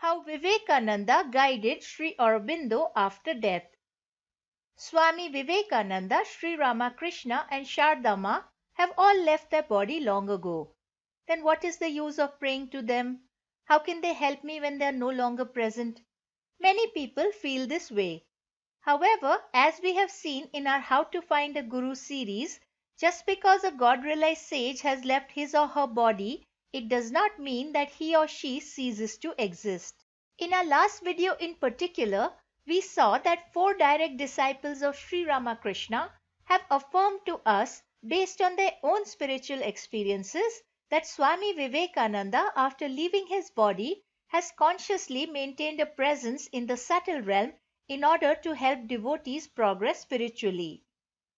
How Vivekananda guided Sri Aurobindo after death. Swami Vivekananda, Sri Ramakrishna and Shardama have all left their body long ago. Then what is the use of praying to them? How can they help me when they are no longer present? Many people feel this way. However, as we have seen in our How to Find a Guru series, just because a God-realized sage has left his or her body, it does not mean that he or she ceases to exist. In our last video in particular, we saw that 4 direct disciples of Sri Ramakrishna have affirmed to us, based on their own spiritual experiences, that Swami Vivekananda, after leaving his body, has consciously maintained a presence in the subtle realm in order to help devotees progress spiritually.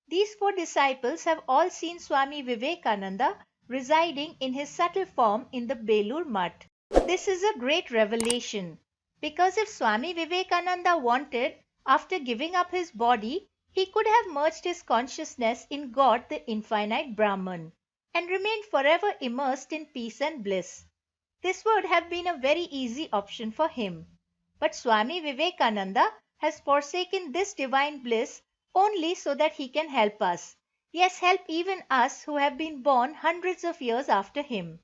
These 4 disciples have all seen Swami Vivekananda residing in his subtle form in the Belur Mutt. This is a great revelation, because if Swami Vivekananda wanted, after giving up his body, he could have merged his consciousness in God, the infinite Brahman, and remained forever immersed in peace and bliss. This would have been a very easy option for him. But Swami Vivekananda has forsaken this divine bliss only so that he can help us. Yes, help even us who have been born hundreds of years after him.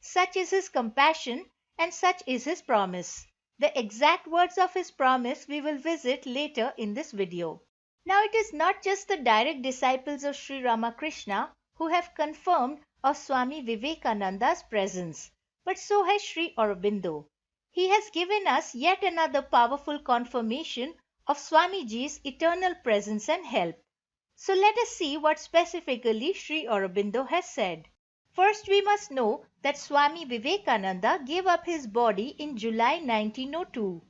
Such is his compassion and such is his promise. The exact words of his promise we will visit later in this video. Now it is not just the direct disciples of Sri Ramakrishna who have confirmed of Swami Vivekananda's presence, but so has Sri Aurobindo. He has given us yet another powerful confirmation of Swamiji's eternal presence and help. So let us see what specifically Sri Aurobindo has said. First, we must know that Swami Vivekananda gave up his body in July 1902.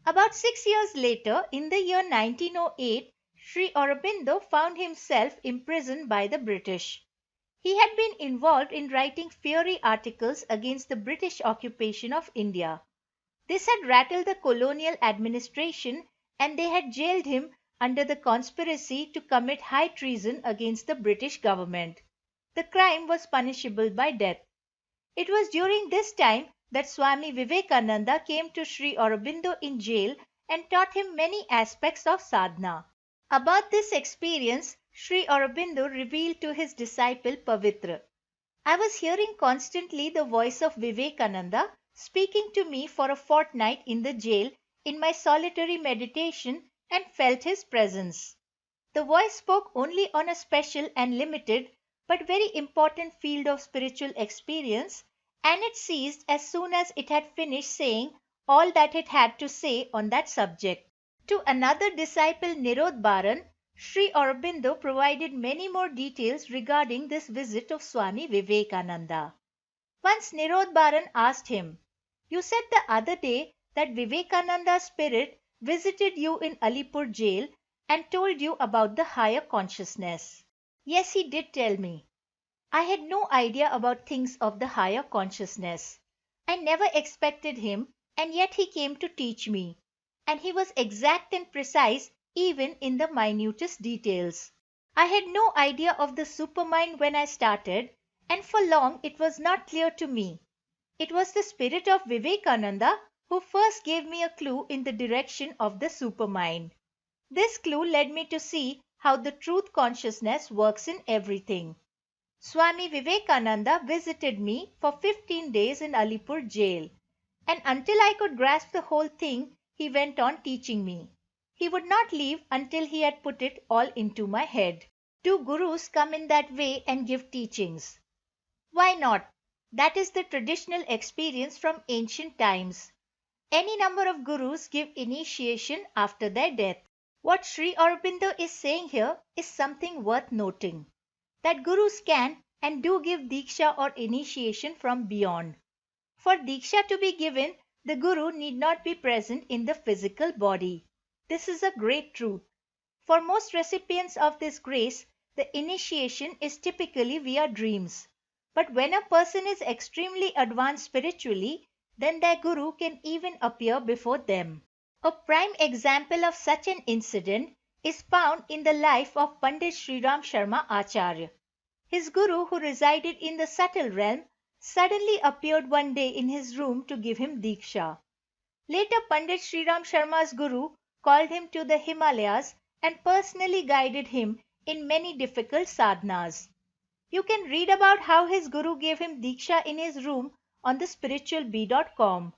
About 6 years later, in the year 1908, Sri Aurobindo found himself imprisoned by the British. He had been involved in writing fiery articles against the British occupation of India. This had rattled the colonial administration and they had jailed him under the conspiracy to commit high treason against the British government. The crime was punishable by death. It was during this time that Swami Vivekananda came to Sri Aurobindo in jail and taught him many aspects of sadhana. About this experience, Sri Aurobindo revealed to his disciple Pavitra. I was hearing constantly the voice of Vivekananda speaking to me for a fortnight in the jail in my solitary meditation and felt his presence. The voice spoke only on a special and limited but very important field of spiritual experience, and it ceased as soon as it had finished saying all that it had to say on that subject. To another disciple, Nirod Baran, Sri Aurobindo provided many more details regarding this visit of Swami Vivekananda. Once Nirod Baran asked him, "You said the other day that Vivekananda's spirit visited you in Alipur jail and told you about the higher consciousness." Yes, he did tell me. I had no idea about things of the higher consciousness. I never expected him, and yet he came to teach me. And he was exact and precise even in the minutest details. I had no idea of the supermind when I started, and for long it was not clear to me. It was the spirit of Vivekananda who first gave me a clue in the direction of the supermind. This clue led me to see how the truth consciousness works in everything. Swami Vivekananda visited me for 15 days in Alipur jail, and until I could grasp the whole thing, he went on teaching me. He would not leave until he had put it all into my head. Do gurus come in that way and give teachings? Why not? That is the traditional experience from ancient times. Any number of gurus give initiation after their death. What Sri Aurobindo is saying here is something worth noting, that gurus can and do give diksha or initiation from beyond. For diksha to be given, the guru need not be present in the physical body. This is a great truth. For most recipients of this grace, the initiation is typically via dreams. But when a person is extremely advanced spiritually, then their guru can even appear before them. A prime example of such an incident is found in the life of Pandit Sriram Sharma Acharya. His guru, who resided in the subtle realm, suddenly appeared one day in his room to give him diksha. Later, Pandit Sri Ram Sharma's guru called him to the Himalayas and personally guided him in many difficult sadhanas. You can read about how his guru gave him Diksha in his room on the spiritualbee.com.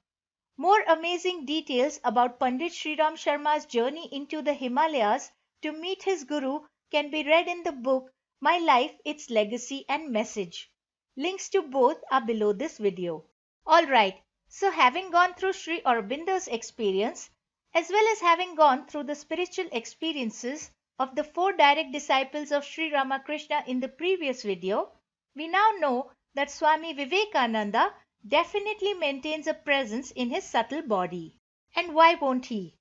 More amazing details about Pandit Sri Ram Sharma's journey into the Himalayas to meet his guru can be read in the book My Life, Its Legacy and Message. Links to both are below this video. Alright, so having gone through Sri Aurobindo's experience, as well as having gone through the spiritual experiences of the 4 direct disciples of Sri Ramakrishna in the previous video, we now know that Swami Vivekananda definitely maintains a presence in his subtle body. And why won't he?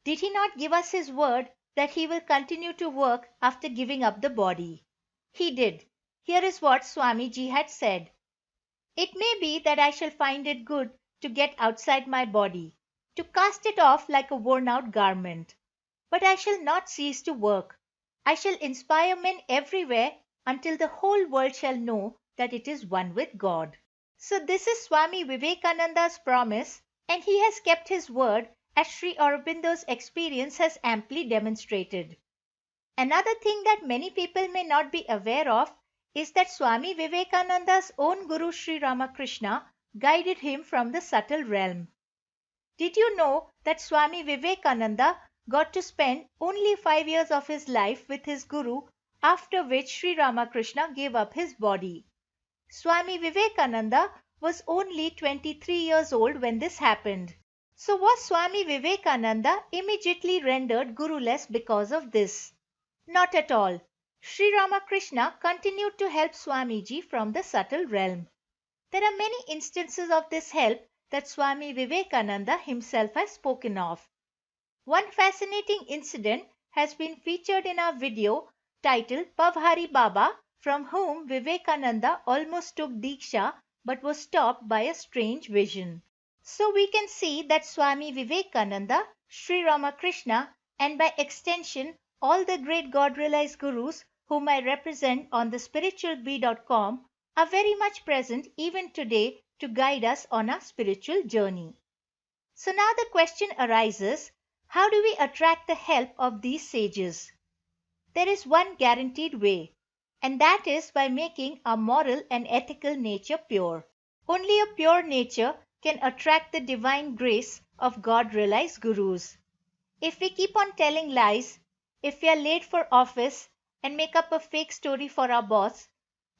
Did he not give us his word that he will continue to work after giving up the body? He did. Here is what Swamiji had said. It may be that I shall find it good to get outside my body, to cast it off like a worn-out garment. But I shall not cease to work. I shall inspire men everywhere until the whole world shall know that it is one with God. So this is Swami Vivekananda's promise, and he has kept his word as Sri Aurobindo's experience has amply demonstrated. Another thing that many people may not be aware of is that Swami Vivekananda's own Guru Sri Ramakrishna guided him from the subtle realm. Did you know that Swami Vivekananda got to spend only 5 years of his life with his Guru, after which Sri Ramakrishna gave up his body? Swami Vivekananda was only 23 years old when this happened. So was Swami Vivekananda immediately rendered guruless because of this? Not at all. Sri Ramakrishna continued to help Swamiji from the subtle realm. There are many instances of this help that Swami Vivekananda himself has spoken of. One fascinating incident has been featured in our video titled Pavhari Baba, from whom Vivekananda almost took Diksha but was stopped by a strange vision. So we can see that Swami Vivekananda, Sri Ramakrishna, and by extension all the great God-realized gurus whom I represent on the spiritualbee.com are very much present even today to guide us on our spiritual journey. So now the question arises, how do we attract the help of these sages? There is one guaranteed way, and that is by making our moral and ethical nature pure. Only a pure nature can attract the divine grace of God-realized gurus. If we keep on telling lies, if we are late for office and make up a fake story for our boss,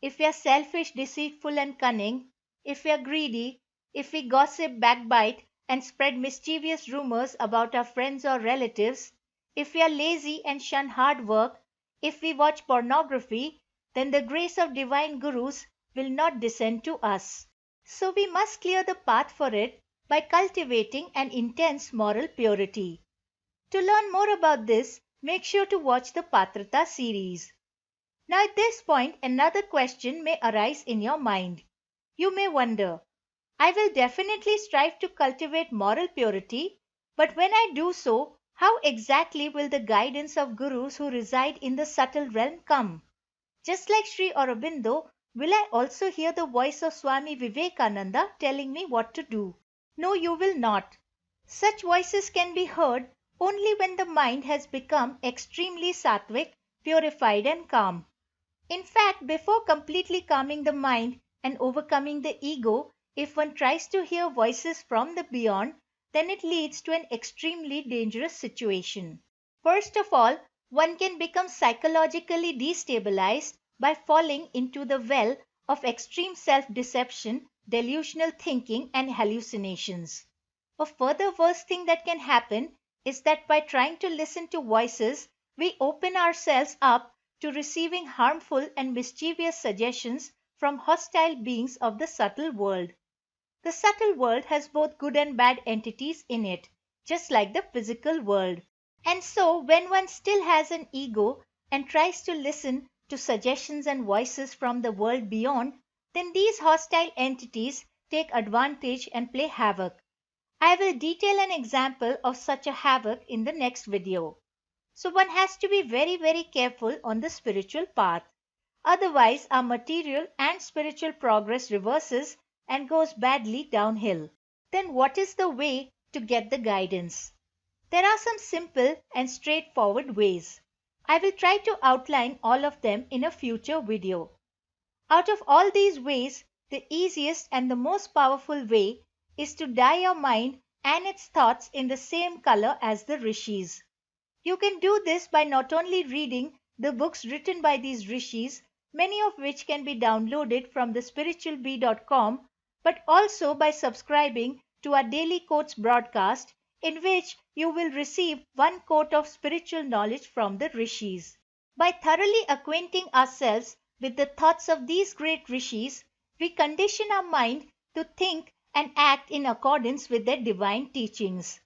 if we are selfish, deceitful and cunning, if we are greedy, if we gossip, backbite and spread mischievous rumors about our friends or relatives, if we are lazy and shun hard work, if we watch pornography, then the grace of divine gurus will not descend to us. So we must clear the path for it by cultivating an intense moral purity. To learn more about this, make sure to watch the Patrata series. Now at this point, another question may arise in your mind. You may wonder, I will definitely strive to cultivate moral purity, but when I do so, how exactly will the guidance of gurus who reside in the subtle realm come? Just like Sri Aurobindo, will I also hear the voice of Swami Vivekananda telling me what to do? No, you will not. Such voices can be heard only when the mind has become extremely sattvic, purified and calm. In fact, before completely calming the mind and overcoming the ego, if one tries to hear voices from the beyond, then it leads to an extremely dangerous situation. First of all, one can become psychologically destabilized by falling into the well of extreme self-deception, delusional thinking and hallucinations. A further worst thing that can happen is that by trying to listen to voices, we open ourselves up to receiving harmful and mischievous suggestions from hostile beings of the subtle world. The subtle world has both good and bad entities in it, just like the physical world. And so, when one still has an ego and tries to listen to suggestions and voices from the world beyond, then these hostile entities take advantage and play havoc. I will detail an example of such a havoc in the next video. So one has to be very careful on the spiritual path. Otherwise, our material and spiritual progress reverses and goes badly downhill. Then what is the way to get the guidance. There are some simple and straightforward ways. I will try to outline all of them in a future video. Out of all these ways, the easiest and the most powerful way is to dye your mind and its thoughts in the same color as the rishis. You can do this by not only reading the books written by these rishis, many of which can be downloaded from the spiritualbee.com, but also by subscribing to our daily quotes broadcast, in which you will receive one quote of spiritual knowledge from the rishis. By thoroughly acquainting ourselves with the thoughts of these great rishis, we condition our mind to think and act in accordance with their divine teachings.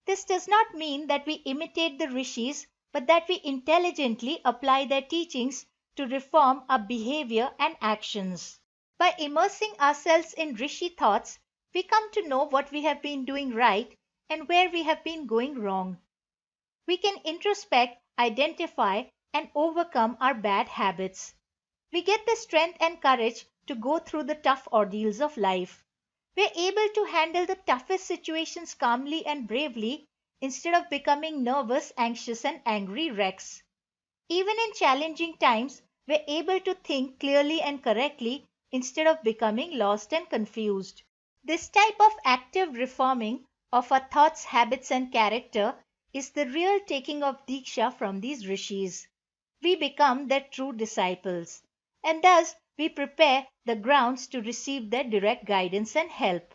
This does not mean that we imitate the rishis, but that we intelligently apply their teachings to reform our behavior and actions. By immersing ourselves in rishi thoughts, we come to know what we have been doing right and where we have been going wrong. We can introspect, identify, and overcome our bad habits. We get the strength and courage to go through the tough ordeals of life. We are able to handle the toughest situations calmly and bravely instead of becoming nervous, anxious, and angry wrecks. Even in challenging times, we are able to think clearly and correctly instead of becoming lost and confused. This type of active reforming of our thoughts, habits, and character is the real taking of Diksha from these rishis. We become their true disciples, and thus we prepare the grounds to receive their direct guidance and help.